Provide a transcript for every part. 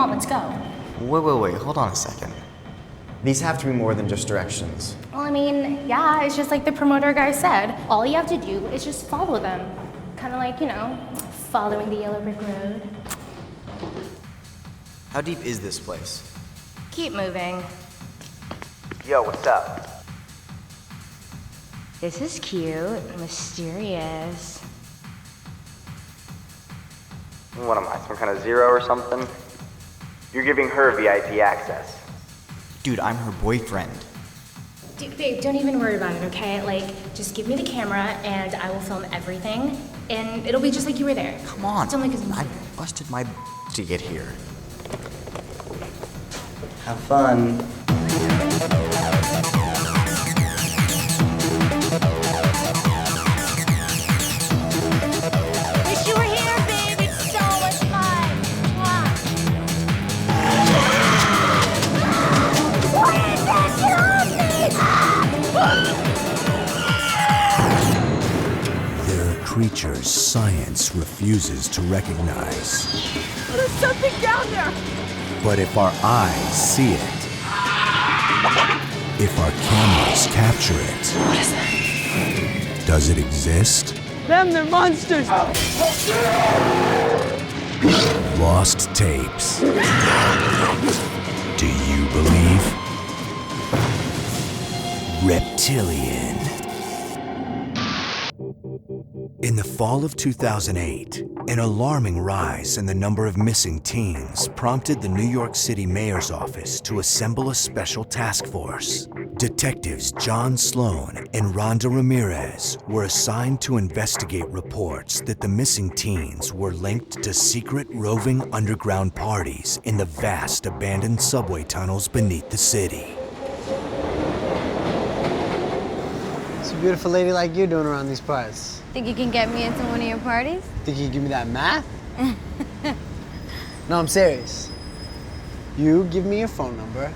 on, let's go. Wait, hold on a second. These have to be more than just directions. Well, I mean, yeah, it's just like the promoter guy said. All you have to do is just follow them. Kind of like, following the yellow brick road. How deep is this place? Keep moving. Yo, what's up? This is cute, mysterious. What am I, some kind of zero or something? You're giving her VIP access. Dude, I'm her boyfriend. Dude, babe, don't even worry about it, okay? Like, just give me the camera and I will film everything. And it'll be just like you were there. Come on. Don't make us I busted my to get here. Have fun. Wish you were here, babe. It's so much fun. There are creatures science refuses to recognize. There's something down there. But if our eyes see it, if our cameras capture it, what is that? Does it exist? They're monsters. Lost tapes. Do you believe? Reptilian. In the fall of 2008, an alarming rise in the number of missing teens prompted the New York City Mayor's office to assemble a special task force. Detectives John Sloan and Rhonda Ramirez were assigned to investigate reports that the missing teens were linked to secret roving underground parties in the vast abandoned subway tunnels beneath the city. What's a beautiful lady like you doing around these parts? Think you can get me into one of your parties? Think you can give me that math? No, I'm serious. You give me your phone number,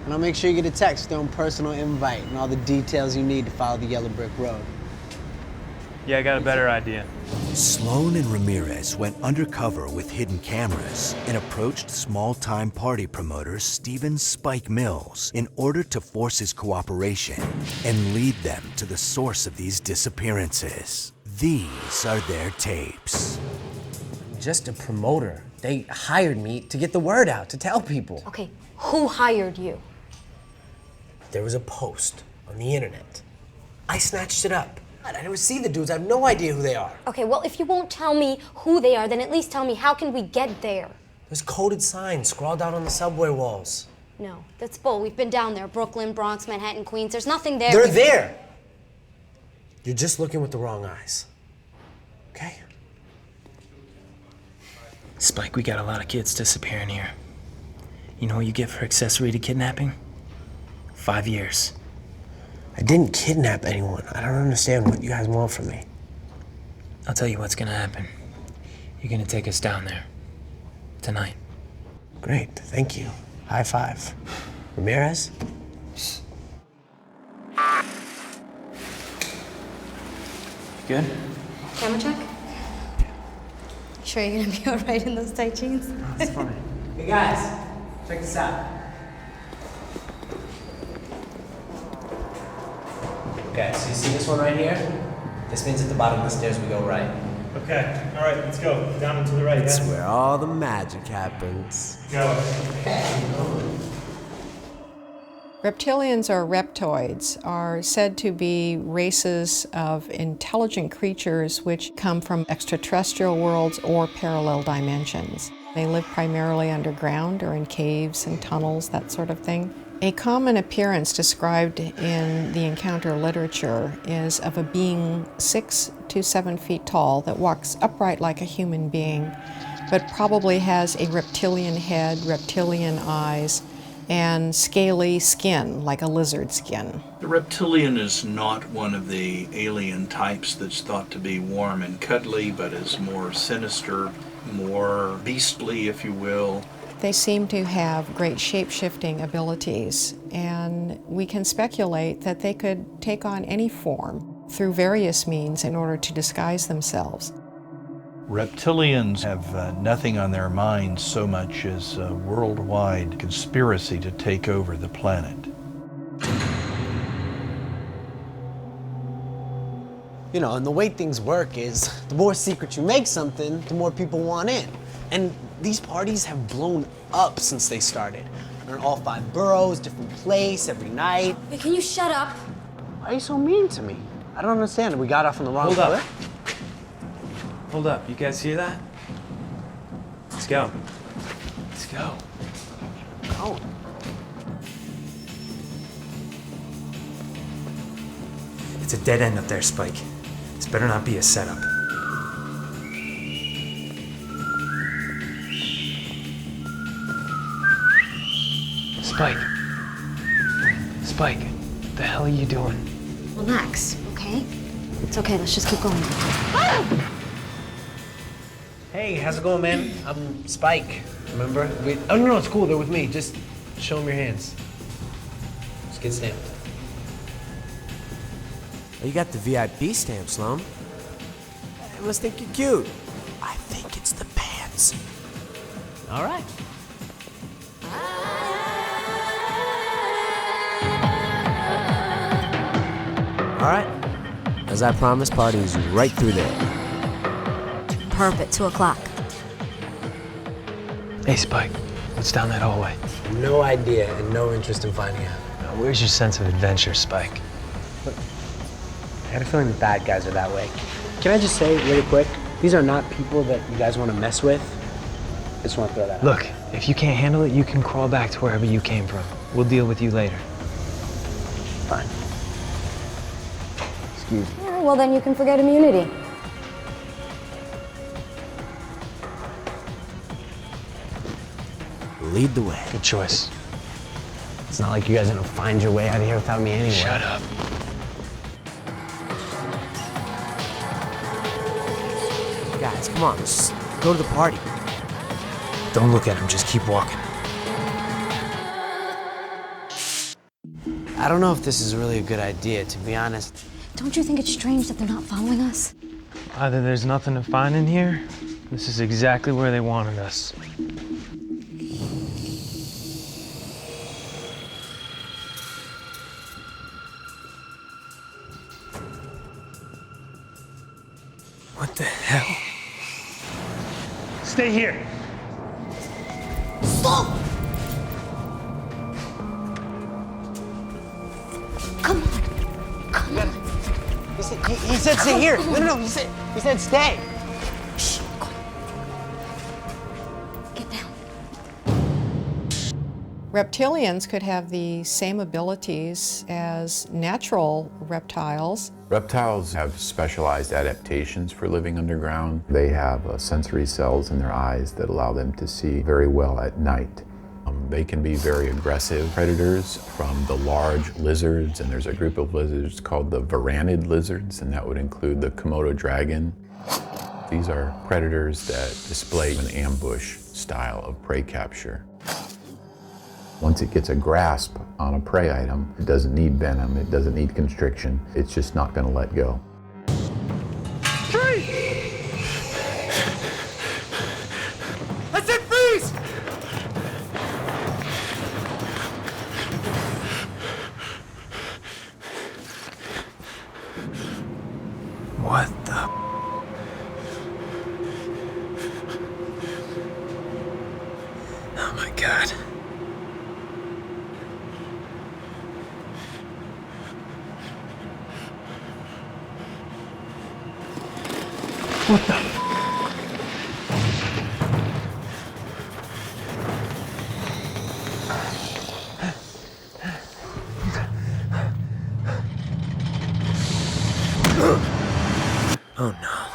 and I'll make sure you get a text with your own personal invite and all the details you need to follow the yellow brick road. Yeah, I got a better idea. Sloan and Ramirez went undercover with hidden cameras and approached small-time party promoter Stephen Spike Mills in order to force his cooperation and lead them to the source of these disappearances. These are their tapes. Just a promoter. They hired me to get the word out, to tell people. Okay, who hired you? There was a post on the internet. I snatched it up. I never see the dudes. I have no idea who they are. Okay, well, if you won't tell me who they are, then at least tell me how can we get there? There's coded signs scrawled out on the subway walls. No, that's bull. We've been down there. Brooklyn, Bronx, Manhattan, Queens. There's nothing there. They're there! You're just looking with the wrong eyes. Okay? Spike, we got a lot of kids disappearing here. You know what you get for accessory to kidnapping? 5 years. I didn't kidnap anyone. I don't understand what you guys want from me. I'll tell you what's gonna happen. You're gonna take us down there. Tonight. Great, thank you. High five. Ramirez? Good? Camera check? Sure you're gonna be all right in those tight jeans? That's fine. Hey guys, check this out. Okay, so you see this one right here? This means at the bottom of the stairs we go right. Okay, all right, let's go. Down and to the right, That's yeah? where all the magic happens. Go. Reptilians or reptoids are said to be races of intelligent creatures which come from extraterrestrial worlds or parallel dimensions. They live primarily underground or in caves and tunnels, that sort of thing. A common appearance described in the encounter literature is of a being 6 to 7 feet tall that walks upright like a human being, but probably has a reptilian head, reptilian eyes, and scaly skin, like a lizard skin. The reptilian is not one of the alien types that's thought to be warm and cuddly, but is more sinister, more beastly, if you will. They seem to have great shape-shifting abilities, and we can speculate that they could take on any form through various means in order to disguise themselves. Reptilians have nothing on their minds so much as a worldwide conspiracy to take over the planet. You know, and the way things work is the more secret you make something, the more people want in. And these parties have blown up since they started. They're in all 5 boroughs, different place, every night. Hey, can you shut up? Why are you so mean to me? I don't understand. We got off on the wrong foot. Hold up. You guys hear that? Let's go. Let's go. Oh. It's a dead end up there, Spike. This better not be a setup. Spike. Spike, what the hell are you doing? Relax, okay? It's okay, let's just keep going. Hey, how's it going, man? I'm Spike. Remember? Oh, no, it's cool. They're with me. Just show them your hands. Just get stamped. Oh, you got the VIP stamp, Sloan. I must think you're cute. I think it's the pants. All right. All right. As I promised, party is right through there. Perfect, 2 o'clock. Hey, Spike, what's down that hallway? No idea and no interest in finding out. Now, where's your sense of adventure, Spike? I had a feeling the bad guys are that way. Can I just say really quick, these are not people that you guys want to mess with. I just want to throw that out. Look, if you can't handle it, you can crawl back to wherever you came from. We'll deal with you later. Fine. Excuse me. Yeah, well, then you can forget immunity. Lead the way. Good choice. It's not like you guys are going to find your way out of here without me anyway. Shut up. Guys, come on, let's go to the party. Don't look at him, just keep walking. I don't know if this is really a good idea, to be honest. Don't you think it's strange that they're not following us? Either there's nothing to find in here, this is exactly where they wanted us. What the hell? Stay here. Come on. Come on. He said stay here. No, he said stay. Shh, go on. Get down. Reptilians could have the same abilities as natural reptiles. Reptiles have specialized adaptations for living underground. They have sensory cells in their eyes that allow them to see very well at night. They can be very aggressive predators, from the large lizards, and there's a group of lizards called the varanid lizards, and that would include the Komodo dragon. These are predators that display an ambush style of prey capture. Once it gets a grasp on a prey item, it doesn't need venom, it doesn't need constriction, it's just not going to let go. I said freeze! What the? Oh my God. What the? Oh no.